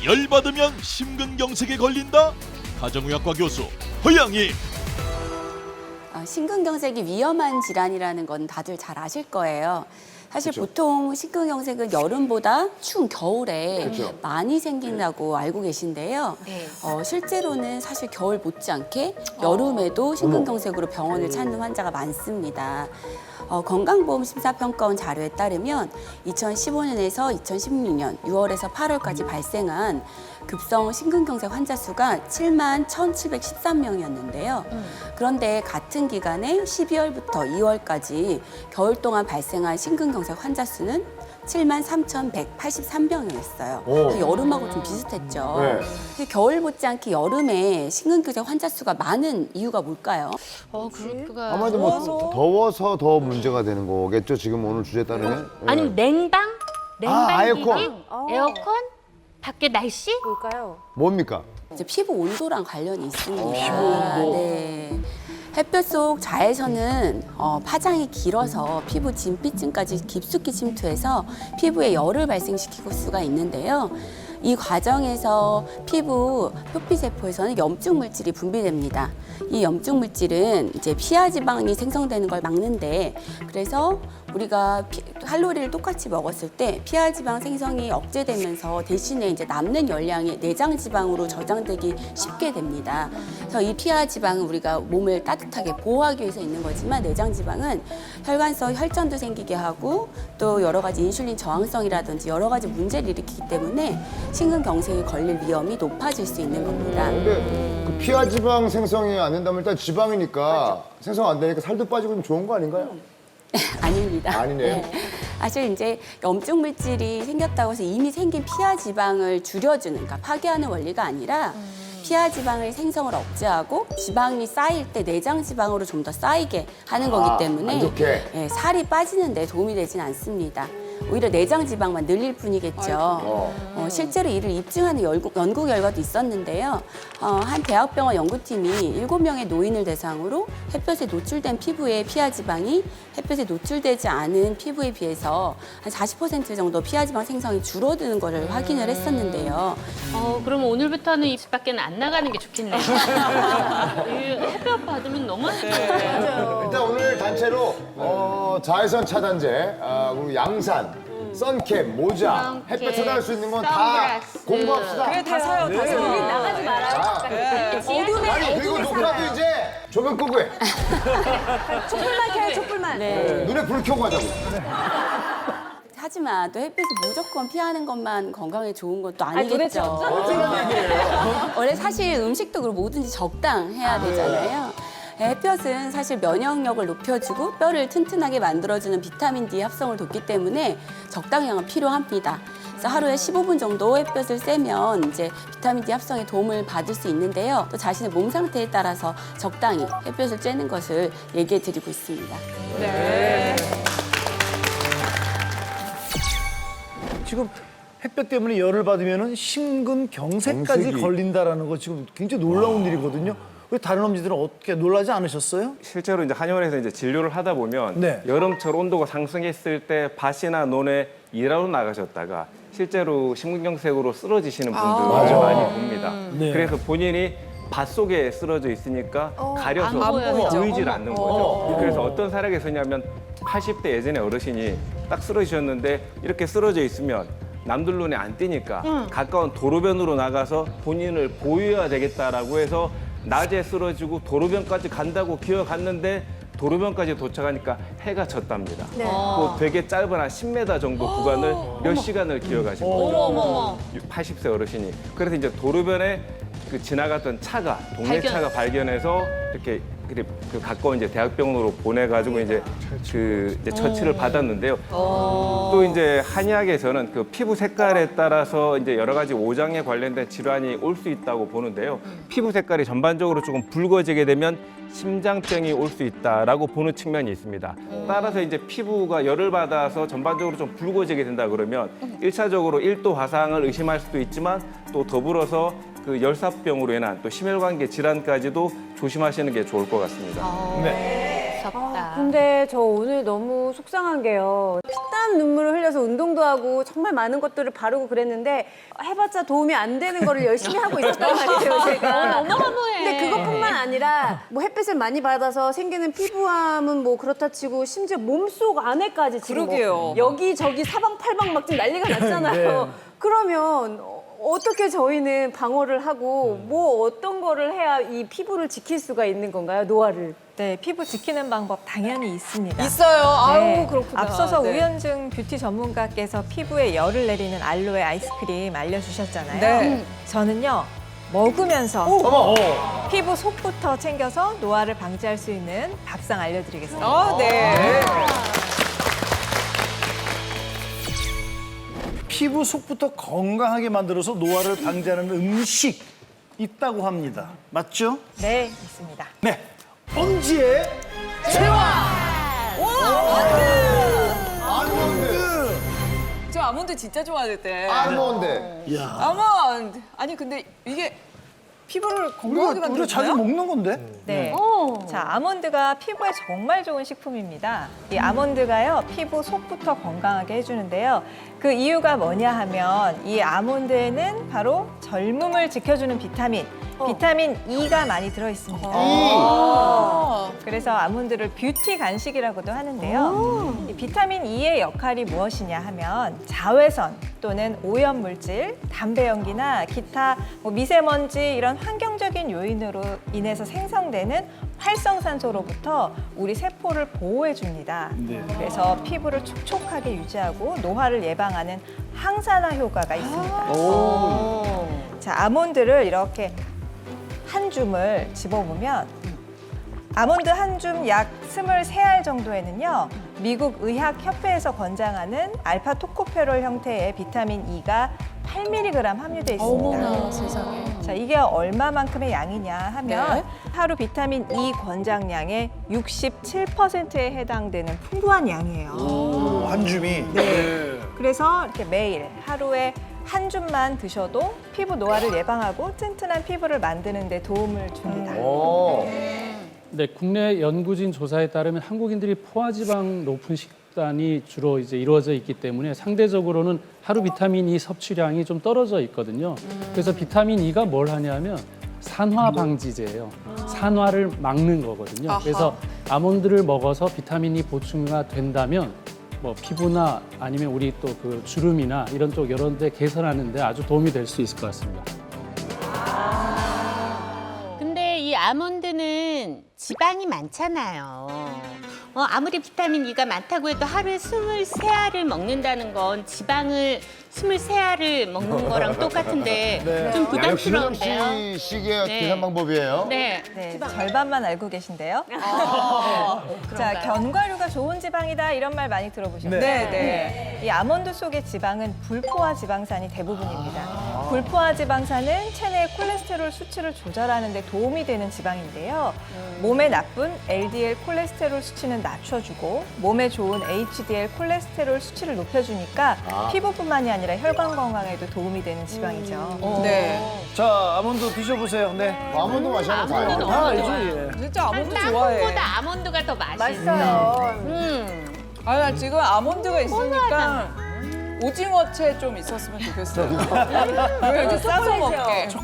열받으면 심근경색에 걸린다? 가정의학과 교수 허양희. 심근경색이 위험한 질환이라는 건 다들 잘 아실 거예요. 사실 그렇죠. 보통 심근경색은 여름보다 추운 겨울에 그렇죠. 많이 생긴다고 알고 계신데요. 네. 실제로는 사실 겨울 못지않게 여름에도 심근경색으로 병원을 찾는 환자가 많습니다. 건강보험심사평가원 자료에 따르면 2015년에서 2016년 6월에서 8월까지 발생한 급성 심근경색 환자 수가 7만 1,713명이었는데요. 그런데 같은 기간에 12월부터 2월까지 겨울 동안 발생한 심근경색 환자 수는 7만 3,183명이었어요. 오. 여름하고 좀 비슷했죠. 네. 근데 겨울 못지않게 여름에 심근경색 환자 수가 많은 이유가 뭘까요? 그렇구나. 아마도 뭐 더워서 더 문제가 되는 거겠죠. 지금 오늘 주제 따르면. 아니면 냉방? 냉방기기? 에어컨. 에어컨? 밖에 날씨? 뭘까요? 뭡니까? 이제 피부 온도랑 관련이 있습니다. 피부 온도. 네. 햇볕 속 자외선은 파장이 길어서 피부 진피층까지 깊숙이 침투해서 피부에 열을 발생시킬 수가 있는데요. 이 과정에서 피부 표피세포에서는 염증 물질이 분비됩니다. 이 염증 물질은 이제 피하 지방이 생성되는 걸 막는데, 그래서 우리가 칼로리를 똑같이 먹었을 때 피하 지방 생성이 억제되면서 대신에 이제 남는 열량이 내장 지방으로 저장되기 쉽게 됩니다. 그래서 이 피하 지방은 우리가 몸을 따뜻하게 보호하기 위해서 있는 거지만, 내장 지방은 혈관성 혈전도 생기게 하고 또 여러 가지 인슐린 저항성이라든지 여러 가지 문제를 일으키기 때문에 심근경색에 걸릴 위험이 높아질 수 있는 겁니다. 근데 그 피하 지방 생성이 안 된다면 일단 지방이니까 생성 안 되니까 살도 빠지고 좀 좋은 거 아닌가요? 아닙니다. 아니네요. 네. 사실 이제 염증 물질이 생겼다고 해서 이미 생긴 피하 지방을 줄여주는, 그러니까 파괴하는 원리가 아니라 피하 지방의 생성을 억제하고 지방이 쌓일 때 내장 지방으로 좀 더 쌓이게 하는 거기 때문에 안 좋게. 예, 살이 빠지는 데 도움이 되진 않습니다. 오히려 내장 지방만 늘릴 뿐이겠죠. 실제로 이를 입증하는 연구 결과도 있었는데요. 한 대학병원 연구팀이 7명의 노인을 대상으로 햇볕에 노출된 피부의 피하 지방이 햇볕에 노출되지 않은 피부에 비해서 한 40% 정도 피하 지방 생성이 줄어드는 것을 확인을 했었는데요. 그럼 오늘부터는 이 집 밖에는 안 나가는 게 좋겠네요. 이 햇볕 받으면 너무 안 좋아요. 일단 오늘 단체로 자외선 차단제, 그리고 양산, 선캡, 모자, 선캡, 햇볕 차단할 수 있는 건 다 선글라스. 공부합시다. 그래, 다 사요, 다 사요. 우리 나가지 말아요. 어둠에, 아니 그리고 녹화도 이제 조명 끄고 해. 촛불만 켜요, 촛불만. 네. 눈에 불 켜고 하자고. 하지만 또 햇빛을 무조건 피하는 것만 건강에 좋은 것도 아니겠죠. 도대체 어쩌라는 얘기예요? 원래 사실 음식도 그렇고 뭐든지 적당해야 되잖아요. 햇볕은 사실 면역력을 높여주고 뼈를 튼튼하게 만들어주는 비타민 D 합성을 돕기 때문에 적당량은 필요합니다. 그래서 하루에 15분 정도 햇볕을 쐬면 이제 비타민 D 합성에 도움을 받을 수 있는데요. 또 자신의 몸 상태에 따라서 적당히 햇볕을 쬐는 것을 얘기해 드리고 있습니다. 지금 햇볕 때문에 열을 받으면 심근경색까지 경색이. 걸린다라는 거 지금 굉장히 놀라운 일이거든요. 왜 다른 엄지들은 어떻게 놀라지 않으셨어요? 실제로 이제 한의원에서 이제 진료를 하다 보면 네. 여름철 온도가 상승했을 때 밭이나 논에 일하러 나가셨다가 실제로 심근경색으로 쓰러지시는 분들 많이 봅니다. 네. 그래서 본인이 밭 속에 쓰러져 있으니까 가려서 안 보여요. 보이질 않는 거죠. 그래서 어떤 사례가 있었냐면 80대 예전에 어르신이 딱 쓰러지셨는데 이렇게 쓰러져 있으면 남들 눈에 안 띄니까 가까운 도로변으로 나가서 본인을 보유해야 되겠다라고 해서 낮에 쓰러지고 도로변까지 간다고 기어갔는데 도로변까지 도착하니까 해가 졌답니다. 그 되게 짧은 한 10m 정도 구간을 몇 시간을 기어가신 거죠. 80세 어르신이. 그래서 이제 도로변에 그 지나갔던 차가 동네 차가 발견해서 이렇게 그 가까운 이제 대학병원으로 보내가지고 이제 그 이제 처치를 받았는데요. 또 이제 한의학에서는 그 피부 색깔에 따라서 이제 여러 가지 오장에 관련된 질환이 올 수 있다고 보는데요. 피부 색깔이 전반적으로 조금 붉어지게 되면 심장병이 올 수 있다라고 보는 측면이 있습니다. 따라서 이제 피부가 열을 받아서 전반적으로 좀 붉어지게 된다 그러면 1차적으로 1도 화상을 의심할 수도 있지만 또 더불어서 그 열사병으로 인한 또 심혈관계 질환까지도 조심하시는 게 좋을 것 같습니다. 네. 무섭다. 근데 저 오늘 너무 속상한 게요. 피땀 눈물을 흘려서 운동도 하고 정말 많은 것들을 바르고 그랬는데 해봤자 도움이 안 되는 거를 열심히 하고 있었단 말이에요, 제가. 너무 허무해. 근데 그것뿐만 아니라 뭐 햇빛을 많이 받아서 생기는 피부암은 뭐 그렇다 치고 심지어 몸속 안에까지 지금 뭐 여기저기 사방팔방 막 지금 난리가 났잖아요. 그러면 어떻게 저희는 방어를 하고 뭐 어떤 거를 해야 이 피부를 지킬 수가 있는 건가요, 노화를? 네, 피부 지키는 방법 당연히 있습니다. 있어요. 네, 아우 그렇구나. 앞서서 네. 우현증 뷰티 전문가께서 피부에 열을 내리는 알로에 아이스크림 알려주셨잖아요. 네. 저는요, 먹으면서 어머. 피부 속부터 챙겨서 노화를 방지할 수 있는 밥상 알려드리겠습니다. 아, 네. 피부 속부터 건강하게 만들어서 노화를 방지하는 음식 있다고 합니다. 맞죠? 네, 있습니다. 네. 엄지의 아몬드. 저 아몬드 진짜 좋아했대. 아몬드. 아몬드. 아니 근데 이게 피부를 건강하게 우리가 자주 만들어요? 먹는 건데? 네. 자, 아몬드가 피부에 정말 좋은 식품입니다. 이 아몬드가요, 피부 속부터 건강하게 해주는데요. 그 이유가 뭐냐 하면 이 아몬드에는 바로 젊음을 지켜주는 비타민 E가 많이 들어있습니다. 그래서 아몬드를 뷰티 간식이라고도 하는데요. 이 비타민 E의 역할이 무엇이냐 하면 자외선 또는 오염물질, 담배 연기나 기타 뭐 미세먼지 이런 환경적인 요인으로 인해서 생성되는 활성산소로부터 우리 세포를 보호해 줍니다. 그래서 피부를 촉촉하게 유지하고 노화를 예방하는 항산화 효과가 있습니다. 자, 아몬드를 이렇게 한 줌을 집어보면 아몬드 한 줌 약 23알 정도에는요, 미국 의학협회에서 권장하는 알파 토코페롤 형태의 비타민 E가 8mg 함유되어 있습니다. 세상에. 자, 이게 얼마만큼의 양이냐 하면 네. 하루 비타민 E 권장량의 67%에 해당되는 풍부한 양이에요. 오, 한 줌이. 그래서 이렇게 매일 하루에 한 줌만 드셔도 피부 노화를 예방하고 튼튼한 피부를 만드는 데 도움을 줍니다. 오. 네, 국내 연구진 조사에 따르면 한국인들이 포화지방 높은 식단이 주로 이제 이루어져 있기 때문에 상대적으로는 하루 비타민 E 섭취량이 좀 떨어져 있거든요. 그래서 비타민 E가 뭘 하냐면 산화 방지제예요. 산화를 막는 거거든요. 그래서 아몬드를 먹어서 비타민 E 보충이 된다면 뭐 피부나 아니면 우리 또 그 주름이나 이런 쪽 여러 데 개선하는 데 아주 도움이 될 수 있을 것 같습니다. 근데 이 아몬드는 지방이 많잖아요. 아무리 비타민 E가 많다고 해도 하루에 23알을 먹는다는 건 지방을 23알을 먹는 거랑 똑같은데 좀 역시 수정 부담스러운데요. 씨 식의 네. 계산 방법이에요. 네. 네, 절반만 알고 계신데요. 자, 그런가요? 견과류가 좋은 지방이다 이런 말 많이 들어보셨죠? 네. 이 아몬드 속의 지방은 불포화 지방산이 대부분입니다. 불포화 지방산은 체내 콜레스테롤 수치를 조절하는 데 도움이 되는 지방인데요. 몸에 나쁜 LDL 콜레스테롤 수치는 낮춰주고 몸에 좋은 HDL 콜레스테롤 수치를 높여주니까 피부뿐만이 아니라 혈관 건강에도 도움이 되는 지방이죠. 네. 자, 아몬드 드셔보세요. 네. 아몬드 맛이 한번 아몬드 봐요. 너무 다 알죠, 좋아요. 예. 진짜 아몬드 좋아해. 땅콩보다 아몬드가 더 맛있어. 맛있어요. 아, 나 지금 아몬드가 있으니까 오징어채 좀 있었으면 좋겠어요. 이렇게 싸서 먹게.